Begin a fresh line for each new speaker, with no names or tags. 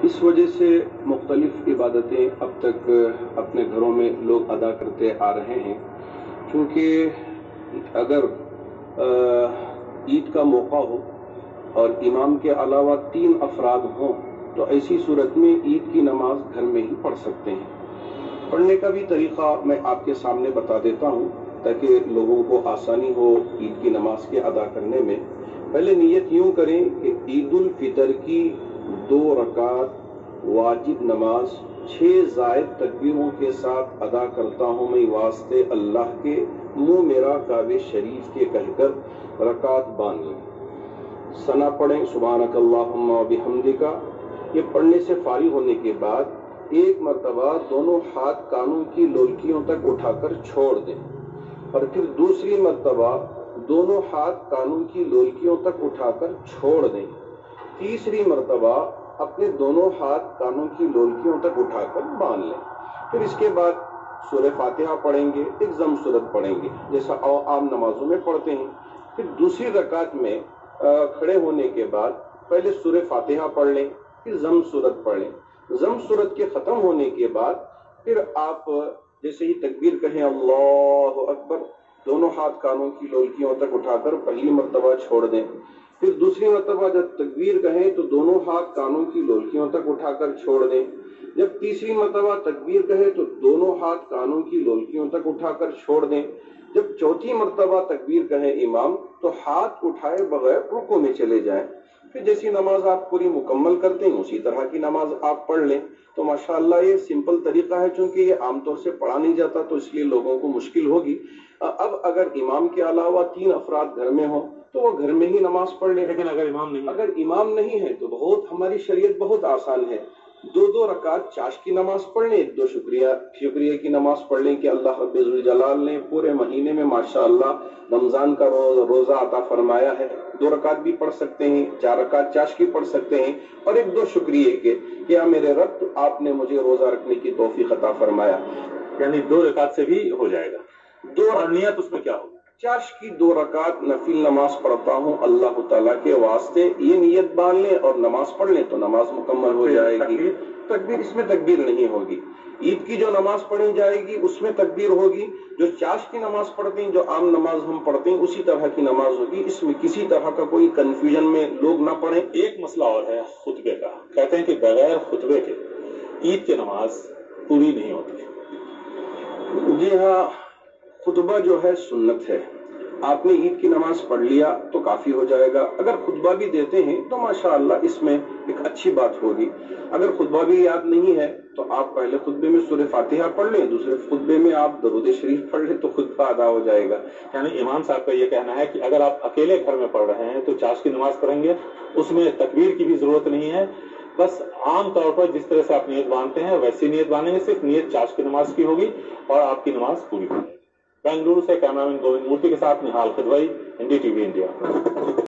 इस वजह से मुख्तलिफ इबादतें अब तक अपने घरों में लोग अदा करते आ रहे हैं, क्योंकि अगर ईद का मौका हो और इमाम के अलावा 3 अफराद हों तो ऐसी सूरत में ईद की नमाज घर में ही पढ़ सकते हैं। पढ़ने का भी तरीक़ा मैं आपके सामने बता देता हूँ ताकि लोगों को आसानी हो ईद की नमाज के अदा करने में। पहले नियत यूँ करें कि ईद उल फितर की 2 रकात वाजिब नमाज 6 ज़ायद तकबीरों के साथ अदा करता हूँ मैं वास्ते अल्लाह के, मुँह मेरा काबे शरीफ के कहकर रकात बांध लें। सना पढ़ें सुब्हानकल्लाहुम्मा व बिहम्दिका। ये पढ़ने से फारिग होने के बाद एक मरतबा दोनों हाथ कानों की लोलकियों तक उठाकर छोड़ दें और फिर दूसरी मरतबा दोनों हाथ कानों की लोलकियों तक उठाकर छोड़ दें। तीसरी मरतबा अपने दोनों हाथ कानों की लोलकियों तक उठाकर बांध लें। फिर इसके बाद सूरह फातिहा पढ़ेंगे, एक ज़म सूरत पढ़ेंगे जैसा आम नमाजों में पढ़ते हैं। फिर दूसरी रकात में खड़े होने के बाद पहले सूरह फातिहा पढ़ लें, फिर ज़म सूरत पढ़ लें। ज़म सूरत के ख़त्म होने के बाद फिर आप जैसे ही तकबीर कहें अल्लाहु अकबर, दोनों हाथ कानों की लोलकियों तक उठाकर पहली मरतबा छोड़ दें। फिर दूसरी मरतबा जब तकबीर कहें तो दोनों हाथ कानों की लोलकियों तक उठाकर छोड़ दें। जब तीसरी मरतबा तकबीर कहें तो दोनों हाथ कानों की लोलकियों तक उठाकर छोड़ दें। जब चौथी मरतबा तकबीर कहें इमाम तो हाथ उठाए बगैर रुकू में चले जाएं। फिर जैसी नमाज आप पूरी मुकम्मल करते हैं उसी तरह की नमाज आप पढ़ लें। तो माशाअल्लाह ये सिंपल तरीका है, चूंकि ये आमतौर से पढ़ा नहीं जाता तो इसलिए लोगों को मुश्किल होगी। अब अगर इमाम के अलावा 3 अफराद घर में हो तो वो घर में ही नमाज पढ़ ले।
लेकिन अगर इमाम नहीं
है तो बहुत हमारी शरीयत बहुत आसान है। 2 रकात चाश की नमाज पढ़ लें, 2 शुक्रिया की नमाज पढ़ लें कि अल्लाह रब्बुल जलाल ने पूरे महीने में माशाअल्लाह रमजान का रोजा अता फरमाया है। 2 रकात भी पढ़ सकते हैं, 4 रकात चाश की पढ़ सकते हैं और 1-2 शुक्रिया के कि या मेरे रब आपने मुझे रोजा रखने की तौफीक अता फरमाया।
यानी 2 रकात से भी हो जाएगा।
2
और नियत उसमें क्या होगी?
चाश की 2 रकात नफिल नमाज पढ़ता हूँ अल्लाह ताला के वास्ते, ये नियत बांध लें और नमाज पढ़ लें तो नमाज मुकम्मल हो जाएगी। तकबीर इसमें तकबीर नहीं होगी। ईद की जो नमाज पढ़ी जाएगी उसमें तकबीर होगी। जो चाश की नमाज पढ़ते हैं, जो आम नमाज हम पढ़ते हैं उसी तरह की नमाज होगी। इसमें किसी तरह का कोई कंफ्यूजन में लोग ना पढ़ें।
एक मसला और है खुतबे का। कहते हैं कि बगैर खुतबे के ईद की नमाज पूरी नहीं होती।
जी हाँ, खुतबा जो है सुन्नत है। आपने ईद की नमाज पढ़ लिया तो काफी हो जाएगा। अगर खुतबा भी देते हैं तो माशाअल्लाह इसमें एक अच्छी बात होगी। अगर खुतबा भी याद नहीं है तो आप पहले खुतबे में सूरह फातिहा पढ़ लें, दूसरे खुतबे में आप दरूद शरीफ पढ़ लें तो खुतबा अदा हो जाएगा।
यानी इमाम साहब का ये कहना है कि अगर आप अकेले घर में पढ़ रहे हैं तो चाश की नमाज पढ़ेंगे, उसमें तकबीर की भी जरूरत नहीं है। बस आम तौर पर जिस तरह से आप नियत बांधते हैं वैसी नियत बांधेंगे, सिर्फ नियत चाश की नमाज की होगी और आपकी नमाज पूरी होगी। बेंगलुरु से कैमरामैन गोविंद मूर्ति के साथ निहाल खिदवई, NDTV इंडिया।